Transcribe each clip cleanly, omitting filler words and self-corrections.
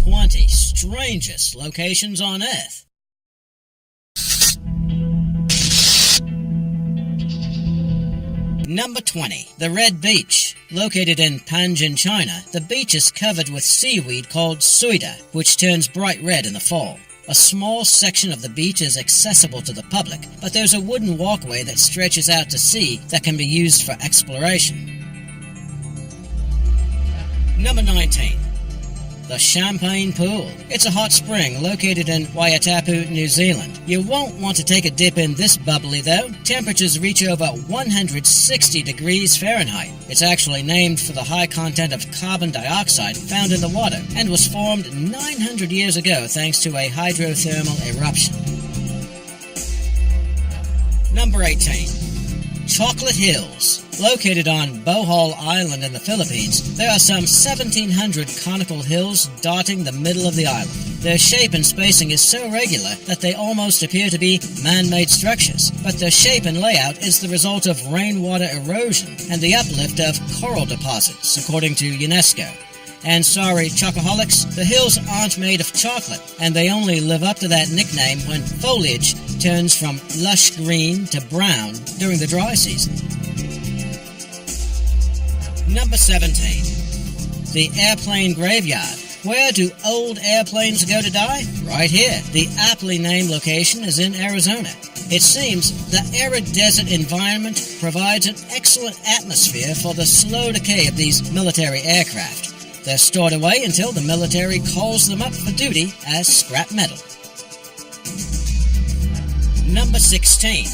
20 strangest locations on Earth. Number 20. The Red Beach. Located in Panjin, China, the beach is covered with seaweed called suida, which turns bright red in the fall. A small section of the beach is accessible to the public, but there's a wooden walkway that stretches out to sea that can be used for exploration. Number 19. The Champagne Pool. It's a hot spring located in Waiotapu, New Zealand. You won't want to take a dip in this bubbly though. Temperatures reach over 160 degrees Fahrenheit. It's actually named for the high content of carbon dioxide found in the water and was formed 900 years ago thanks to a hydrothermal eruption. Number 18. Chocolate Hills. Located on Bohol Island in the Philippines, there are some 1,700 conical hills dotting the middle of the island. Their shape and spacing is so regular that they almost appear to be man-made structures, but their shape and layout is the result of rainwater erosion and the uplift of coral deposits, according to UNESCO. And sorry, chocoholics, the hills aren't made of chocolate, and they only live up to that nickname when foliage turns from lush green to brown during the dry season. Number 17. The Airplane Graveyard. Where do old airplanes go to die? Right here. The aptly named location is in Arizona. It seems the arid desert environment provides an excellent atmosphere for the slow decay of these military aircraft. They're stored away until the military calls them up for duty as scrap metal. Number 16.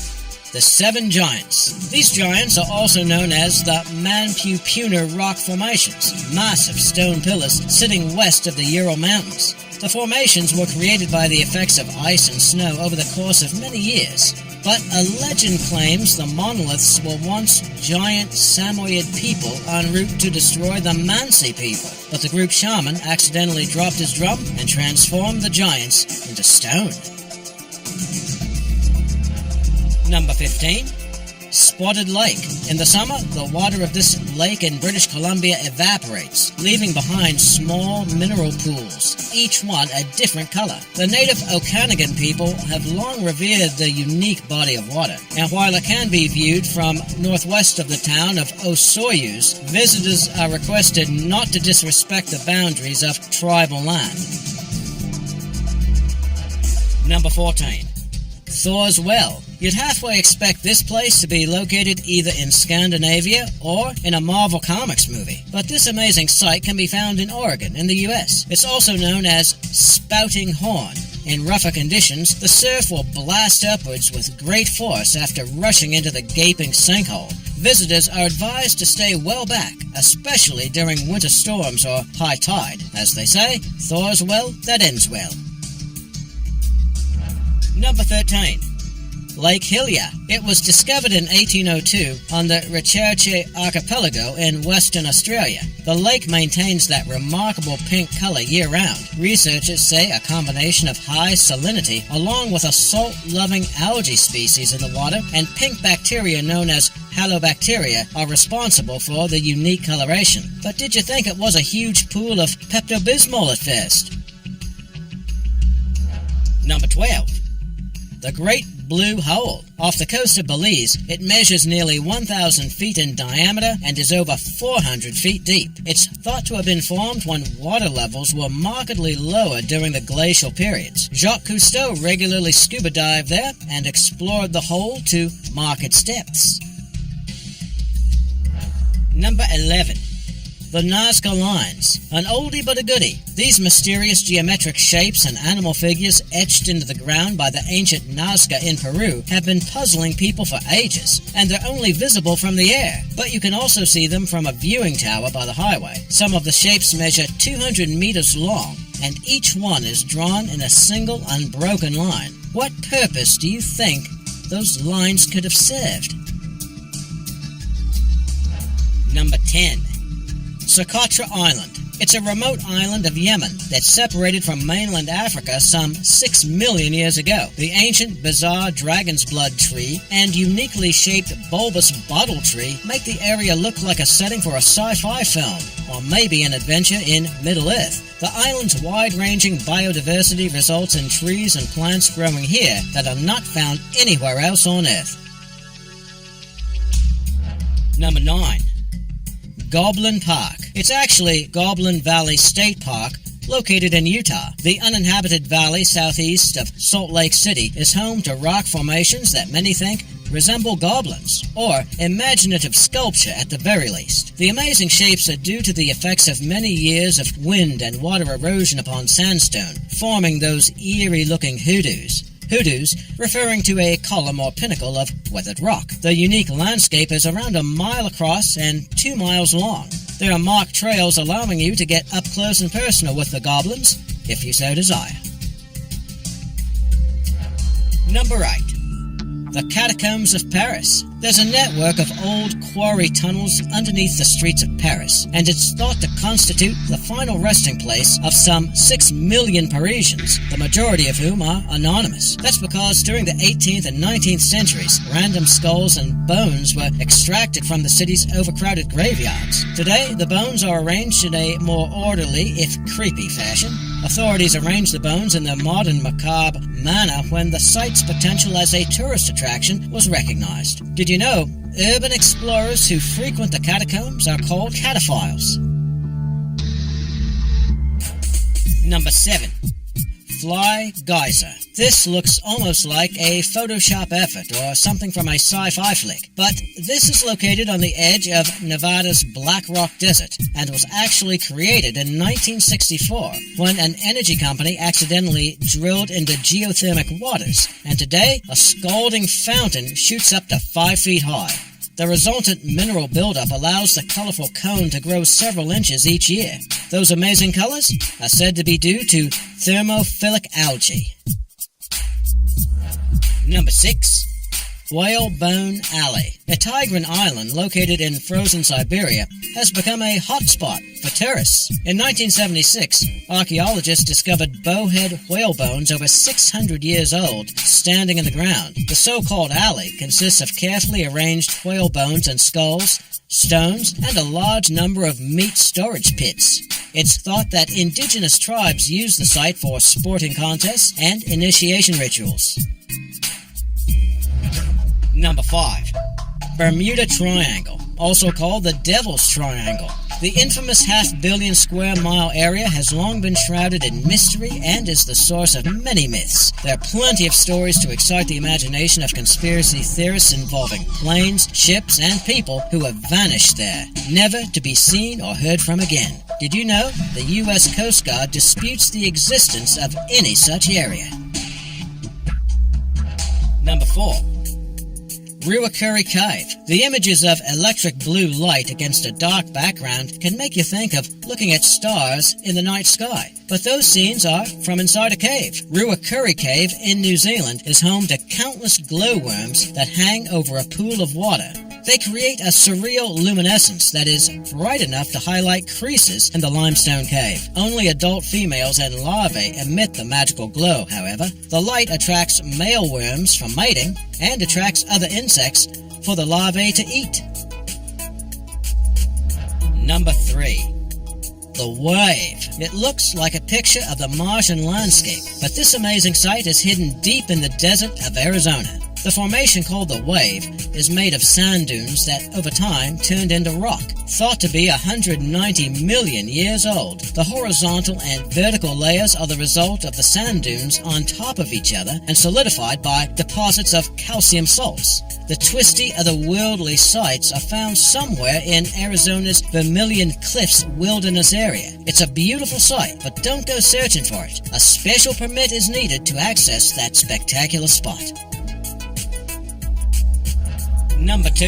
The Seven Giants. These giants are also known as the Manpupuner Rock Formations, massive stone pillars sitting west of the Ural Mountains. The formations were created by the effects of ice and snow over the course of many years. But a legend claims the monoliths were once giant Samoyed people en route to destroy the Mansi people. But the group shaman accidentally dropped his drum and transformed the giants into stone. Number 15. Spotted Lake. In the summer, the water of this lake in British Columbia evaporates, leaving behind small mineral pools, each one a different color. The native Okanagan people have long revered the unique body of water, and while it can be viewed from northwest of the town of Osoyoos, visitors are requested not to disrespect the boundaries of tribal land. Number 14. Thor's Well. You'd halfway expect this place to be located either in Scandinavia or in a Marvel Comics movie. But this amazing site can be found in Oregon, in the U.S. It's also known as Spouting Horn. In rougher conditions, the surf will blast upwards with great force after rushing into the gaping sinkhole. Visitors are advised to stay well back, especially during winter storms or high tide. As they say, Thor's Well that ends well. Number 13. Lake Hillier. It was discovered in 1802 on the Recherche Archipelago in Western Australia. The lake maintains that remarkable pink color year-round. Researchers say a combination of high salinity along with a salt-loving algae species in the water and pink bacteria known as halobacteria are responsible for the unique coloration. But did you think it was a huge pool of Pepto-Bismol at first? Number 12. The Great Blue Hole. Off the coast of Belize, it measures nearly 1,000 feet in diameter and is over 400 feet deep. It's thought to have been formed when water levels were markedly lower during the glacial periods. Jacques Cousteau regularly scuba dived there and explored the hole to mark its depths. Number 11. The Nazca Lines. An oldie but a goodie. These mysterious geometric shapes and animal figures etched into the ground by the ancient Nazca in Peru have been puzzling people for ages, and they're only visible from the air. But you can also see them from a viewing tower by the highway. Some of the shapes measure 200 meters long, and each one is drawn in a single unbroken line. What purpose do you think those lines could have served? Number 10. Socotra Island. It's a remote island of Yemen that's separated from mainland Africa some 6 million years ago. The ancient, bizarre dragon's blood tree and uniquely shaped bulbous bottle tree make the area look like a setting for a sci-fi film, or maybe an adventure in Middle-earth. The island's wide-ranging biodiversity results in trees and plants growing here that are not found anywhere else on Earth. Number 9. Goblin Park. It's actually Goblin Valley State Park, located in Utah. The uninhabited valley southeast of Salt Lake City is home to rock formations that many think resemble goblins, or imaginative sculpture at the very least. The amazing shapes are due to the effects of many years of wind and water erosion upon sandstone, forming those eerie-looking hoodoos. Hoodoos referring to a column or pinnacle of weathered rock. The unique landscape is around a mile across and 2 miles long. There are marked trails allowing you to get up close and personal with the goblins, if you so desire. Number 8. The Catacombs of Paris. There's a network of old quarry tunnels underneath the streets of Paris, and it's thought to constitute the final resting place of some 6 million Parisians, the majority of whom are anonymous. That's because during the 18th and 19th centuries, random skulls and bones were extracted from the city's overcrowded graveyards. Today, the bones are arranged in a more orderly, if creepy, fashion. Authorities arranged the bones in their modern macabre manner when the site's potential as a tourist attraction was recognized. Did you know urban explorers who frequent the catacombs are called cataphiles? Number 7. Fly Geyser. This looks almost like a Photoshop effort or something from a sci-fi flick, but this is located on the edge of Nevada's Black Rock Desert and was actually created in 1964 when an energy company accidentally drilled into geothermic waters, and today a scalding fountain shoots up to 5 feet high. The resultant mineral buildup allows the colorful cone to grow several inches each year. Those amazing colors are said to be due to thermophilic algae. Number 6. Whalebone Alley. A Tigran island located in frozen Siberia has become a hotspot for tourists. In 1976, archaeologists discovered bowhead whale bones over 600 years old standing in the ground. The so-called alley consists of carefully arranged whale bones and skulls, stones, and a large number of meat storage pits. It's thought that indigenous tribes use the site for sporting contests and initiation rituals. Number 5. Bermuda Triangle, also called the Devil's Triangle. The infamous half-billion square mile area has long been shrouded in mystery and is the source of many myths. There are plenty of stories to excite the imagination of conspiracy theorists involving planes, ships, and people who have vanished there, never to be seen or heard from again. Did you know the U.S. Coast Guard disputes the existence of any such area? Number 4. Ruakuri Cave. The images of electric blue light against a dark background can make you think of looking at stars in the night sky. But those scenes are from inside a cave. Ruakuri Cave in New Zealand is home to countless glowworms that hang over a pool of water. They create a surreal luminescence that is bright enough to highlight creases in the limestone cave. Only adult females and larvae emit the magical glow, however. The light attracts male worms for mating and attracts other insects for the larvae to eat. Number 3. The Wave. It looks like a picture of the Martian landscape, but this amazing site is hidden deep in the desert of Arizona. The formation called the Wave is made of sand dunes that over time turned into rock, thought to be 190 million years old. The horizontal and vertical layers are the result of the sand dunes on top of each other and solidified by deposits of calcium salts. The twisty, otherworldly sites are found somewhere in Arizona's Vermilion Cliffs wilderness area. It's a beautiful site, but don't go searching for it. A special permit is needed to access that spectacular spot. Number 2.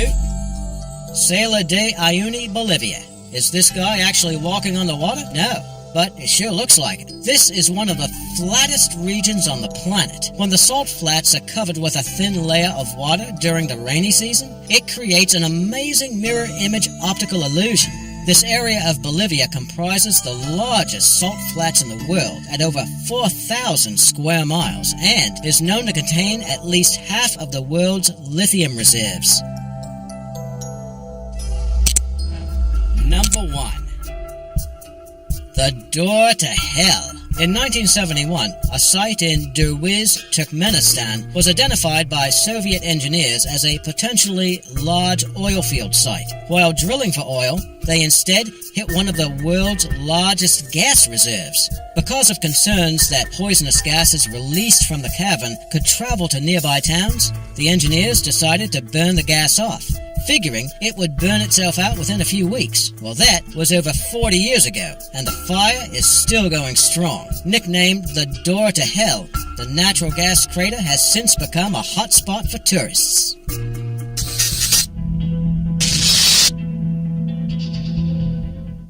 Salar de Uyuni, Bolivia. Is this guy actually walking on the water? No, but it sure looks like it. This is one of the flattest regions on the planet. When the salt flats are covered with a thin layer of water during the rainy season, it creates an amazing mirror image optical illusion. This area of Bolivia comprises the largest salt flats in the world at over 4,000 square miles and is known to contain at least half of the world's lithium reserves. Number 1. The Door to Hell. In 1971, a site in Derwiz, Turkmenistan was identified by Soviet engineers as a potentially large oil field site. While drilling for oil, they instead hit one of the world's largest gas reserves. Because of concerns that poisonous gases released from the cavern could travel to nearby towns, the engineers decided to burn the gas off, figuring it would burn itself out within a few weeks. Well, that was over 40 years ago, and the fire is still going strong. Nicknamed the Door to Hell, the natural gas crater has since become a hotspot for tourists.